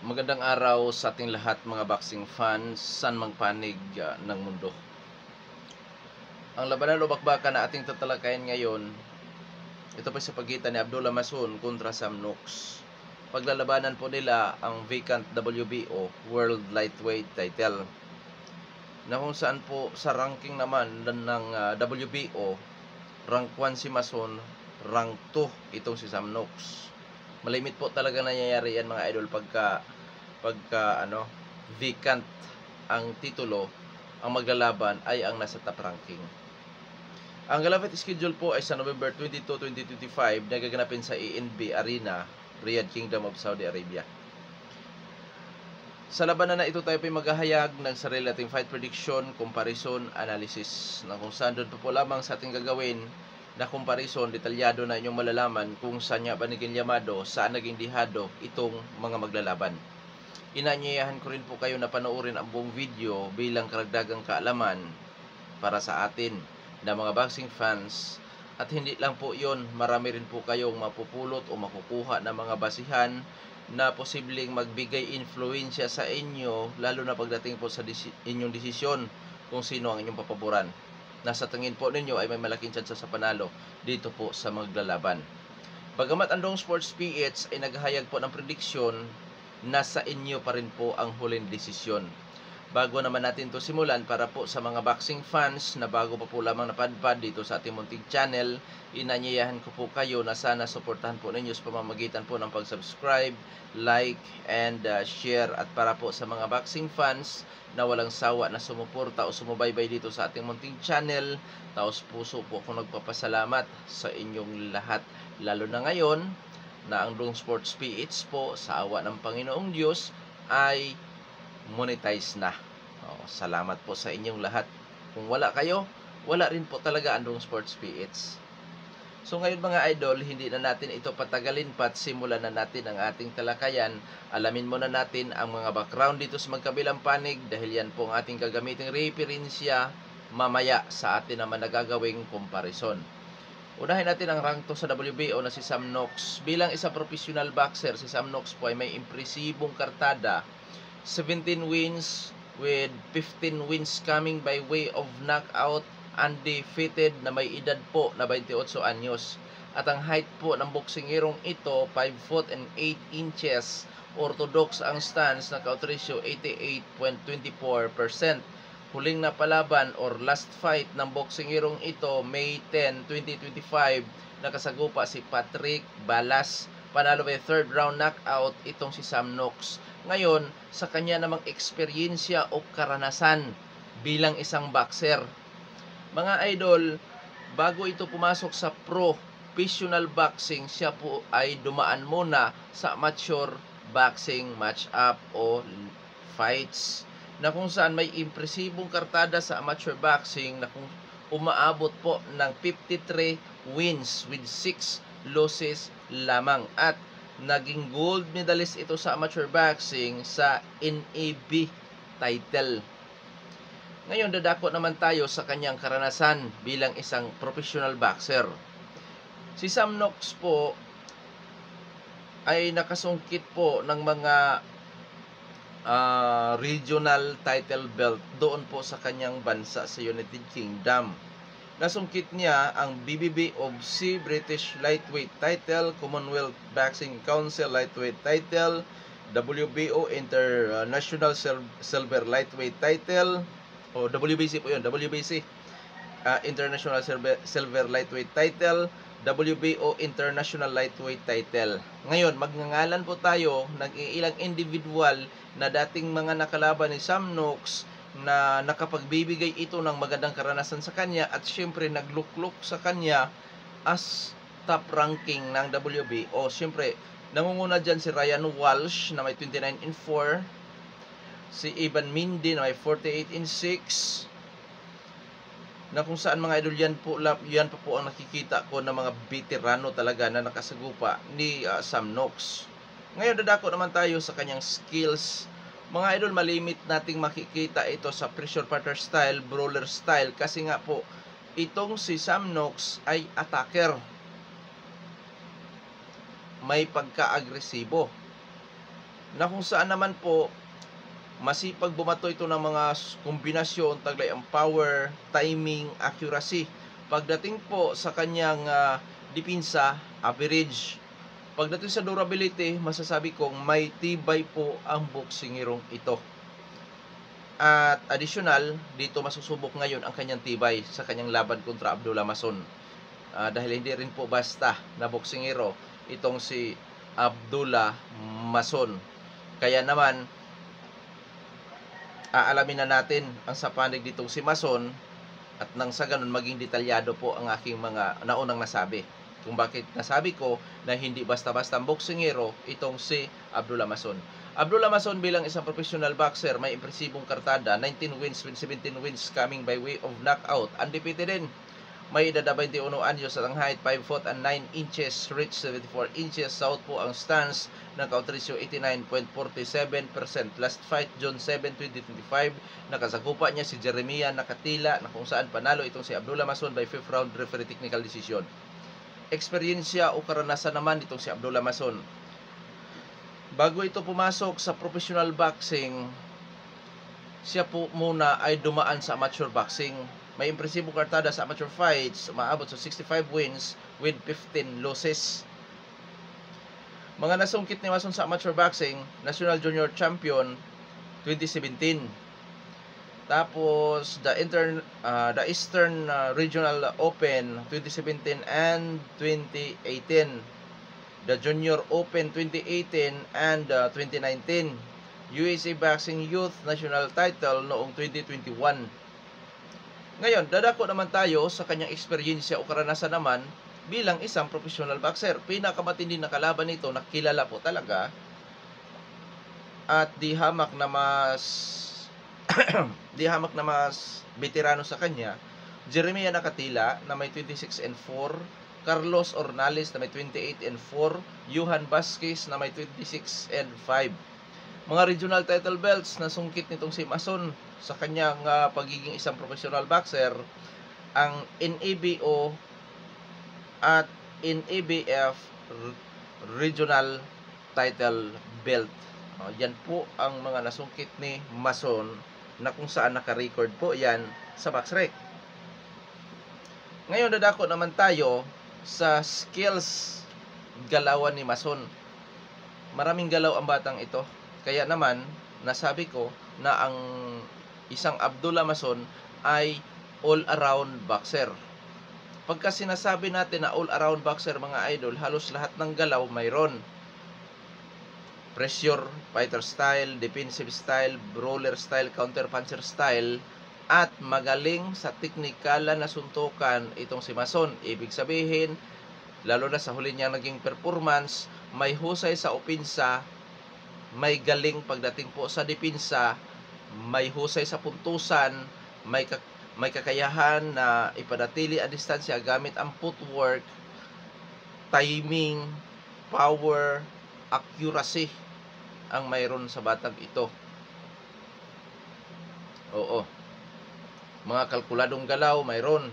Magandang araw sa ating lahat mga boxing fans, saan mang panig ng mundo. Ang labanan o bakbakan na ating tatalakayin ngayon, ito po sa pagitan ni Abdullah Masun kontra Sam Nox. Paglalabanan po nila ang vacant WBO World Lightweight title. Na kung saan po sa ranking naman ng WBO, rank 1 si Masun, rank 2 itong si Sam Nox. Malimit po talaga nangyayari yan mga idol pagka vacant ang titulo, ang maglalaban ay ang nasa top ranking. Ang galapit schedule po ay sa November 22, 2025 nagaganapin sa ANB Arena, Riyadh, Kingdom of Saudi Arabia. Sa labanan na ito tayo po maghahayag ng sarili nating fight prediction, comparison, analysis na kung saan doon po lamang sa ating gagawin na comparison, detalyado na inyong malalaman kung saan nga ba naging yamado, saan naging dihado itong mga maglalaban. Inanyayahan ko rin po kayo na panoorin ang buong video bilang karagdagang kaalaman para sa atin na mga boxing fans. At hindi lang po yon, marami rin po kayong mapupulot o makukuha na mga basihan na posibleng magbigay influensya sa inyo, lalo na pagdating po sa inyong desisyon kung sino ang inyong papaboran. Nasa tingin po ninyo ay may malaking tsansa sa panalo dito po sa maglalaban. Bagamat ang Dong Sports PH ay naghahayag po ng prediksyon, nasa inyo pa rin po ang huling desisyon. Bago naman natin to simulan, para po sa mga boxing fans na bago pa po lamang napadpad dito sa ating munting channel, inanyayahan ko po kayo na sana suportahan po ninyo sa pamamagitan po ng pag-subscribe, like, and share. At para po sa mga boxing fans na walang sawa na sumuporta o sumubaybay dito sa ating munting channel, taos puso po ako nagpapasalamat sa inyong lahat, lalo na ngayon na ang Dong Sports PH po sa awa ng Panginoong Diyos ay monetize na. Salamat po sa inyong lahat. Kung wala kayo, wala rin po talaga ang Dong Sports PH. So ngayon mga idol, hindi na natin ito patagalin pat simulan na natin ang ating talakayan. Alamin muna natin ang mga background dito sa magkabilang panig dahil yan po ang ating gagamiting referensya mamaya sa atin naman nagagawing comparison. Unahin natin ang rank 2 sa WBO na si Sam Nox. Bilang isang professional boxer, si Sam Nox po ay may impresibong kartada. 17 wins with 15 wins coming by way of knockout, undefeated na may edad po na 28 anyos. At ang height po ng boksingirong ito, 5 foot and 8 inches. Orthodox ang stance, knockout ratio 88.24%. Huling na palaban or last fight ng boksingirong ito, May 10, 2025, nakasagupa si Patrick Balas. Panalo by third round knockout itong si Sam Nox. Ngayon, sa kanya namang eksperyensya o karanasan bilang isang boxer. Mga idol, bago ito pumasok sa professional boxing, siya po ay dumaan muna sa amateur boxing match-up o fights na kung saan may impresibong kartada sa amateur boxing na kung umaabot po ng 53 wins with 6 losses lamang, at naging gold medalist ito sa amateur boxing sa NAB title. Ngayon dadako naman tayo sa kanyang karanasan bilang isang professional boxer. Si Sam Nox po ay nakasungkit po ng mga regional title belt doon po sa kanyang bansa sa United Kingdom. Nasungkit niya ang BBBOFC British Lightweight title, Commonwealth Boxing Council Lightweight title, WBO International Silver Lightweight title, o WBC po yun, WBC International Silver Lightweight title, WBO International Lightweight title. Ngayon, magngangalan po tayo ng ilang individual na dating mga nakalaban ni Sam Nox na nakapagbibigay ito ng magandang karanasan sa kanya at syempre naglukluk sa kanya as top ranking ng WBO. Syempre, nangunguna dyan si Ryan Walsh na may 29-4, si Ivan Mindy na may 48-6, na kung saan mga idol yan pa po ang nakikita ko ng mga veterano talaga na nakasagupa ni Sam Nox. Ngayon dadako naman tayo sa kanyang skills. Mga idol, malimit nating makikita ito sa pressure partner style, brawler style, kasi nga po itong si Sam Nox ay attacker. May pagka-agresibo. na kung saan naman po masipag bumato ito ng mga kombinasyon, taglay ang power, timing, accuracy. Pagdating po sa kanyang dipinsa, average. Pagdating sa durability, masasabi kong may tibay po ang boksingirong ito. At additional, dito masusubok ngayon ang kanyang tibay sa kanyang laban kontra Abdullah Mason. Dahil hindi rin po basta na boksingero itong si Abdullah Mason. Kaya naman, aalamin na natin ang sapanig ditong si Mason at nang sa ganun maging detalyado po ang aking mga naunang nasabi. Kung bakit nasabi ko na hindi basta-basta boksingero itong si Abdullah Mason. Abdullah Mason bilang isang professional boxer, may impresibong kartada, 19 wins with 17 wins coming by way of knockout. Undefeated din. May edad na 21 anyos at ang height 5 foot and 9 inches, reach 74 inches. South po ang stance ng count ratio 89.47%. Last fight June 7, 2025. Nakasakupa niya si Jeremiah Nakatila na kung saan panalo itong si Abdullah Mason by 5th round referee technical decision. Eksperyensya o karanasan naman itong si Abdullah Mason. Bago ito pumasok sa professional boxing, siya po muna ay dumaan sa amateur boxing. May impresibong kartada sa amateur fights, maabot sa 65 wins with 15 losses. Mga nasungkit ni Mason sa amateur boxing, National Junior Champion 2017. Tapos the Eastern Regional Open 2017 and 2018. The Junior Open 2018 and 2019. USA Boxing Youth National Title noong 2021. Ngayon, dadako naman tayo sa kanyang eksperyensya o karanasan naman bilang isang professional boxer. Pinakamatindi na kalaban nito na kilala po talaga at di hamak na mas veterano sa kanya, Jeremiah Nakatila na may 26 and 4, Carlos Ornales na may 28 and 4, Johan Vasquez na may 26 and 5. Mga regional title belts na sungkit nitong si Mason sa kanyang pagiging isang professional boxer, ang NABO at NABF regional title belt. Yan po ang mga nasungkit ni Mason na kung saan naka-record po yan sa BoxRec. Ngayon dadako naman tayo sa skills galawan ni Mason. Maraming galaw ang batang ito. Kaya naman, nasabi ko na ang isang Abdullah Mason ay all-around boxer. Pagka sinasabi natin na all-around boxer mga idol, halos lahat ng galaw mayroon. Pressure, fighter style, defensive style, brawler style, counter puncher style, at magaling sa teknikala na suntukan itong si Mason. Ibig sabihin, lalo na sa huli niya naging performance, may husay sa opinsa, may galing pagdating po sa dipinsa, may husay sa puntusan, may kakayahan na ipanatili ang distansya gamit ang footwork, timing, power, accuracy ang mayroon sa batang ito. Oo. Mga kalkuladong galaw mayroon.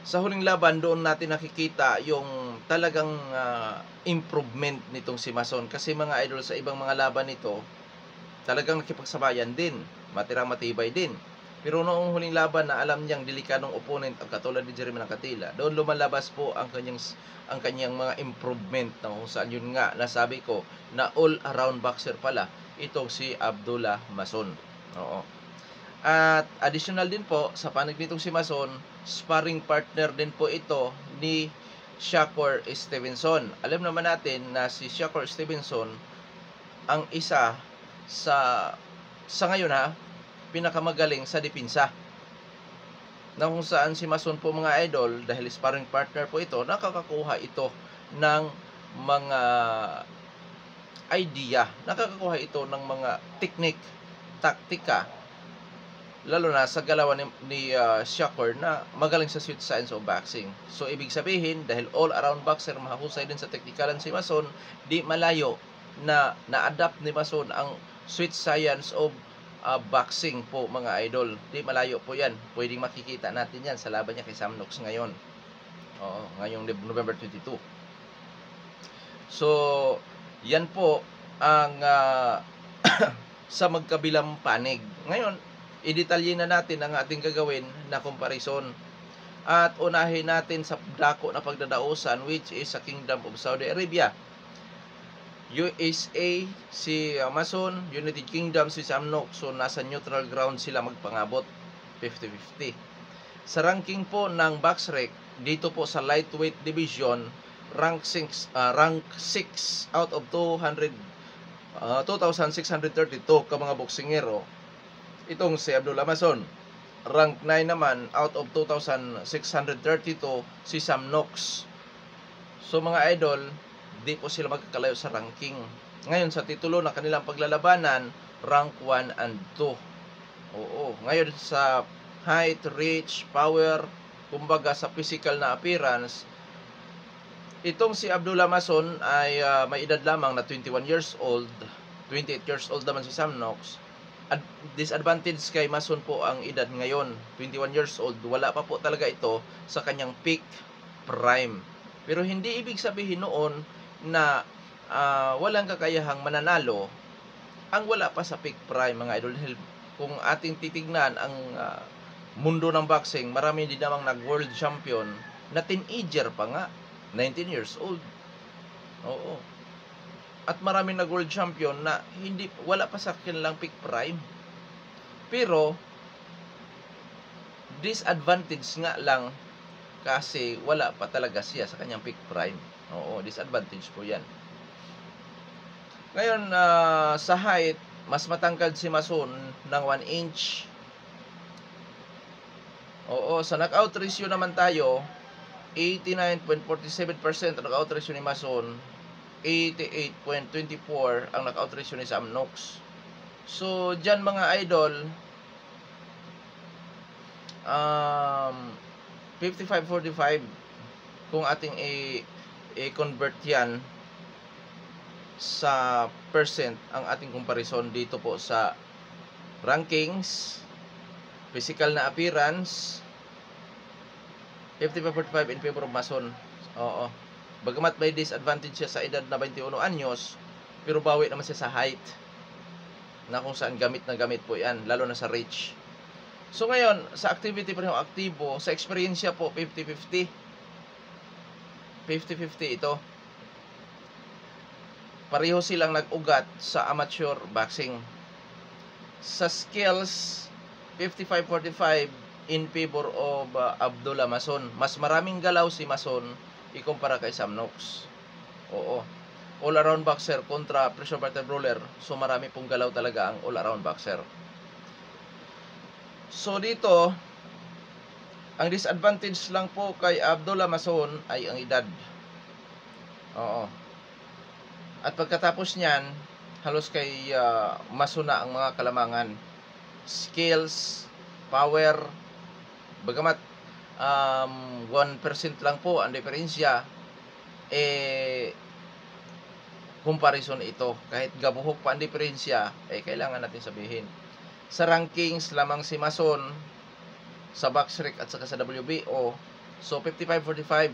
Sa huling laban, doon natin nakikita yung talagang improvement nitong si Mason. Kasi mga idol, sa ibang mga laban nito, talagang nakipagsabayan din. Matirang matibay din. Pero noong huling laban na alam niyang delikadong opponent ang katulad ni Jeremy Nakatila, doon lumalabas po ang kanyang mga improvement na kung saan yun nga nasabi ko na all-around boxer pala itong si Abdullah Mason. Oo. At additional din po sa panig nitong si Mason, sparring partner din po ito ni Shakur Stevenson. Alam naman natin na si Shakur Stevenson ang isa sa ngayon pinakamagaling sa dipinsa. Na kung saan si Mason po mga idol, dahil sparring partner po ito, nakakakuha ito ng mga idea, nakakakuha ito ng mga technique, taktika, lalo na sa galawan ni Shakur na magaling sa sweet science of boxing. So ibig sabihin, dahil all-around boxer, mahusay din sa teknikalan si Mason, di malayo na na-adapt ni Mason ang sweet science of boxing po mga idol. Di malayo po yan. Pwedeng makikita natin yan sa laban niya kay Sam Nox ngayon. Oo, ngayong November 22. So, Yan po ang sa magkabilang panig. Ngayon, idetalye na natin ang ating gagawin na comparison. At unahin natin sa dako na pagdadausan, which is sa Kingdom of Saudi Arabia. USA si Mason, United Kingdom si Samnok. So nasa neutral ground sila magpangabot, 50-50. Sa ranking po ng BoxRec, dito po sa lightweight division, rank 6 out of 2,632 ka mga boksingero. Itong si Abdullah Mason. Rank 9 naman out of 2,632 si Sam Knox. So mga idol, di po sila magkakalayo sa ranking. Ngayon sa titulo na kanilang paglalabanan, rank 1 and 2. Oo, ngayon sa height, reach, power, kumbaga sa physical na appearance, itong si Abdullah Mason ay may edad lamang na 21 years old, 28 years old naman si Sam Knox. Disadvantage kay Mason po ang edad ngayon, 21 years old. Wala pa po talaga ito sa kanyang peak prime. Pero hindi ibig sabihin noon na walang kakayahang mananalo ang wala pa sa peak prime, mga idol. Kung ating titignan ang mundo ng boxing, marami din namang nag-world champion na teenager pa nga, 19 years old. Oo. At maraming nag-world champion na wala pa sa kanilang peak prime. Pero disadvantage nga lang kasi wala pa talaga siya sa kanyang peak prime. Oo, disadvantage po 'yan. Ngayon sa height, mas matangkad si Mason ng 1 inch. Oo, sa knockout ratio naman tayo, 89.47% ang knockout ratio ni Mason, 88.24 ang knockout ratio ni Sam Knox. So, dyan mga idol, 55-45 kung ating i-convert yan sa percent ang ating comparison dito po sa rankings, physical na appearance, 55-45 in favor of Mason. Oo. Bagamat may disadvantage siya sa edad na 21 anyos, pero bawi naman siya sa height, na kung saan gamit na gamit po yan, lalo na sa reach. So ngayon, sa activity pa rin aktibo, sa experience po, 50-50. 50-50 ito. Pareho silang nag-ugat sa amateur boxing. Sa skills, 55-45 in favor of Abdullah Mason. Mas maraming galaw si Mason ikumpara kay Sam Knox. Oo. All-around boxer kontra pressure fighter brawler. So marami pong galaw talaga ang all-around boxer. So dito, ang disadvantage lang po kay Abdullah Mason ay ang edad. Oo. At pagkatapos niyan, halos kay Mason na ang mga kalamangan. Skills, power, bagamat 1% lang po ang diferensya, comparison ito. Kahit gabuhok pa ang diferensya, kailangan natin sabihin. Sa rankings, lamang si Mason sa BoxRec at saka sa WBO. So, 55-45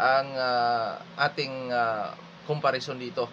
ang ating comparison dito.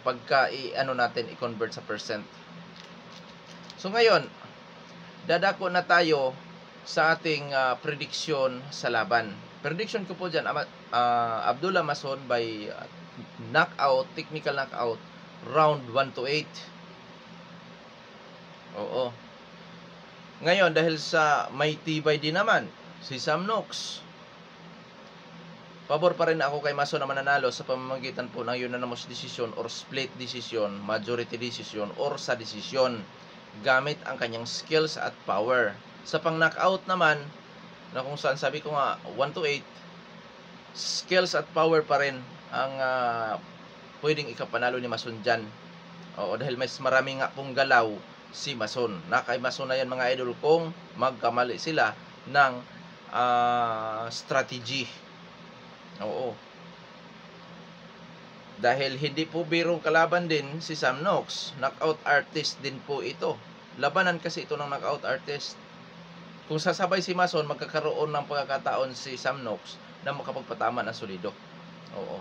Pagka natin, i-convert sa percent. So, ngayon, dadako na tayo sa ating prediction sa laban. Prediction ko po dyan, Abdullah Mason by knockout, technical knockout, round 1 to 8. Oo. Ngayon, dahil sa may tibay din naman, si Sam Knox, pabor pa rin ako kay Mason na mananalo sa pamamagitan po ng unanimous decision or split decision, majority decision, or sa decision, gamit ang kanyang skills at power. Sa pang-knockout naman, na kung saan sabi ko nga, 1 to 8, skills at power pa rin ang pwedeng ikapanalo ni Mason dyan. Oo, dahil mas marami nga pong galaw si Mason. Nakay Mason na yan mga idol kung magkamali sila ng strategy. Oo. Dahil hindi po birong kalaban din si Sam Knox. Knockout artist din po ito. Labanan kasi ito ng knockout artist. Kung sasabay si Mason, magkakaroon ng pagkakataon si Sam Knox na makapagpatama ng solido. Oo.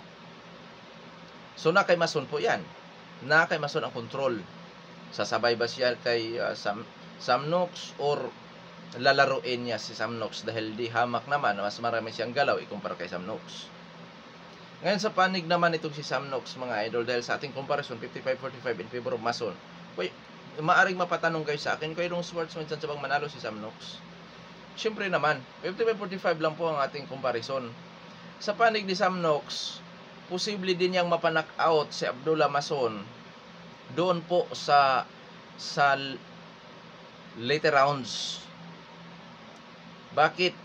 So So na kay Mason po yan. Na kay Mason ang control. Sasabay ba siya kay Sam Nox or lalaruin niya si Sam Nox dahil di hamak naman, mas marami siyang galaw ikumpara kay Sam Nox. Ngayon sa panig naman itong si Sam Nox mga idol, dahil sa ating comparison 55-45 in favor of Mason. Maaring mapatanong kayo sa akin, kayo yung sportsman saan sa bang manalo si Sam Nox? Siyempre naman, 55-45 lang po ang ating comparison. Sa panig ni Sam Nox, posible din niyang mapanak out si Abdullah Mason doon po sa later rounds. Bakit?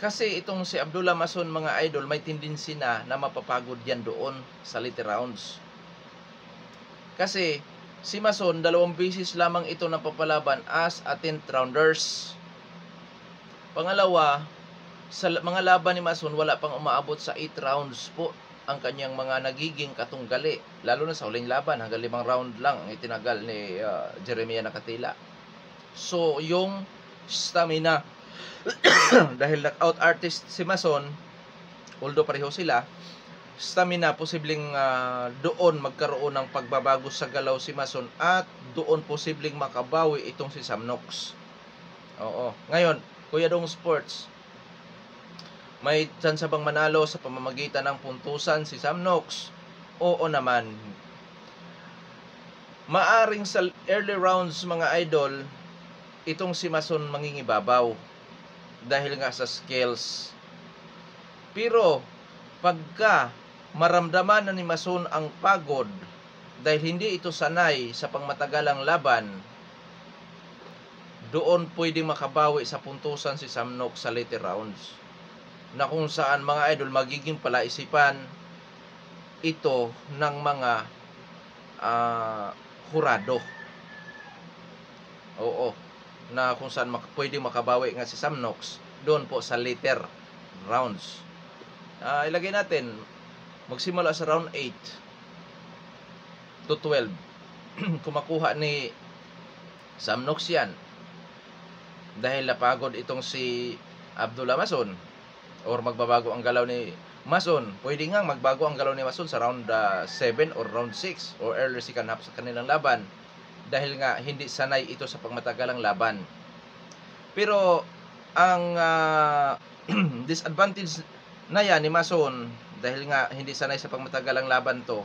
Kasi itong si Abdullah Mason mga idol, may tendency na mapapagod yan doon sa later rounds. Kasi si Mason, 2 beses lamang ito napapalaban as a 10th rounders. Pangalawa, sa mga laban ni Mason, wala pang umaabot sa 8 rounds po ang kanyang mga nagiging katunggali. Lalo na sa huling laban, hanggang 5 round lang ang itinagal ni Jeremiah Nakatila. So, yung stamina, dahil knockout artist si Mason, although pareho sila, stamina, posibleng doon magkaroon ng pagbabago sa galaw si Mason at doon posibleng makabawi itong si Sam Nox. Oo. Ngayon, Kuya Dong Sports, may tsansa bang manalo sa pamamagitan ng puntusan si Sam Nox? Oo naman. Maaring sa early rounds mga idol, itong si Mason mangingibabaw dahil nga sa skills. Pero pagka maramdaman na ni Mason ang pagod dahil hindi ito sanay sa pangmatagalang laban, doon pwedeng makabawi sa puntusan si Sam Nox sa later rounds, na kung saan mga idol magiging palaisipan ito ng mga hurado. Oo, na kung saan pwedeng makabawi nga si Sam Nox doon po sa later rounds. Ilagay natin, magsimula sa round 8 to 12. Kung makuha ni Sam Nox yan, dahil napagod itong si Abdullah Mason, or magbabago ang galaw ni Mason, pwede nga magbago ang galaw ni Mason sa round 7 or round 6 or early second half sa kanilang laban, dahil nga hindi sanay ito sa pangmatagalang laban. Pero ang disadvantage na yan ni Mason, dahil nga hindi sanay sa pangmatagalang laban to,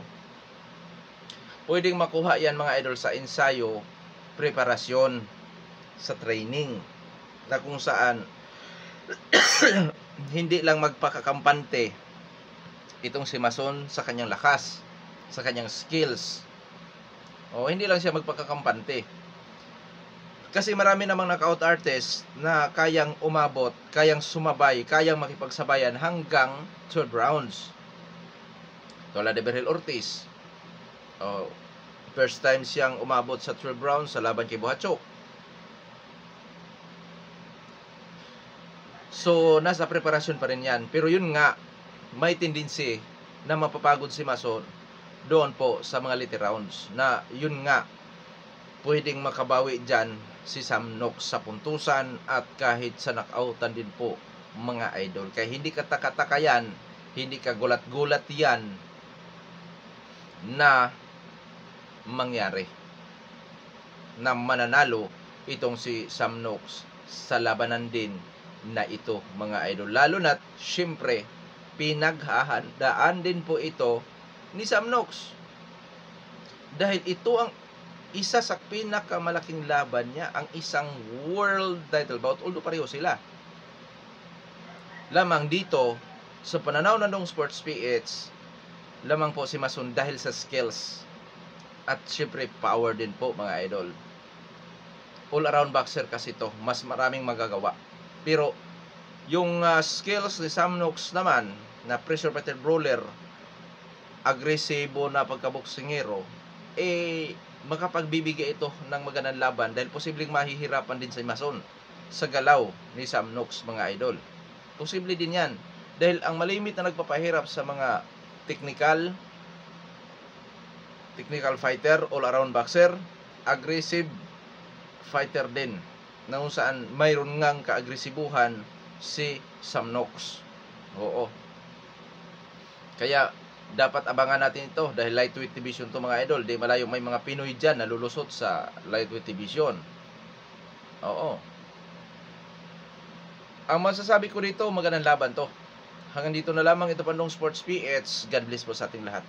pwedeng makuha yan mga idol sa ensayo, preparasyon, sa training, na kung saan hindi lang magpakakampante itong si Mason sa kanyang lakas, sa kanyang skills. O hindi lang siya magpakakampante. Kasi marami namang knockout artist na kayang umabot, kayang sumabay, kayang makipagsabayan hanggang 12 rounds. Tulad ni Berhel Ortiz. First time siyang umabot sa 12 rounds sa laban kay Buhatchok. So, nasa preparasyon pa rin yan. Pero yun nga, may tendency na mapapagod si Mason doon po sa mga later rounds. Na yun nga, pwedeng makabawi dyan si Sam Nox sa puntusan at kahit sa knockoutan din po mga idol. Kaya hindi ka taka-taka yan, hindi ka gulat-gulat yan na mangyari na mananalo itong si Sam Nox sa labanan din na ito mga idol. Lalo na syempre pinaghahandaan din po ito ni Sam Nox, dahil ito ang isa sa pinakamalaking laban niya, ang isang world title bout, although pareho sila. Lamang dito sa pananaw ng Dong Sports PH, lamang po si Mason dahil sa skills at syempre power din po mga idol. All around boxer kasi to, mas maraming magagawa. Pero yung skills ni Sam Nox naman na pressure fighter brawler, agresibo na pagkaboksingero, makapagbibigay ito ng magandang laban dahil posibleng mahihirapan din si Mason sa galaw ni Sam Nox mga idol. Posible din yan dahil ang malimit na nagpapahirap sa mga technical fighter, all around boxer, aggressive fighter din, na kung saan mayroon ngang kaagresibuhan si Sam Nox. Oo. Kaya dapat abangan natin ito dahil lightweight division to mga idol. Di malayo may mga Pinoy dyan na lulusot sa lightweight division. Oo. Ang masasabi ko dito, magandang laban to. Hanggang dito na lamang, ito Pandong Sports PH. God bless po sa ating lahat.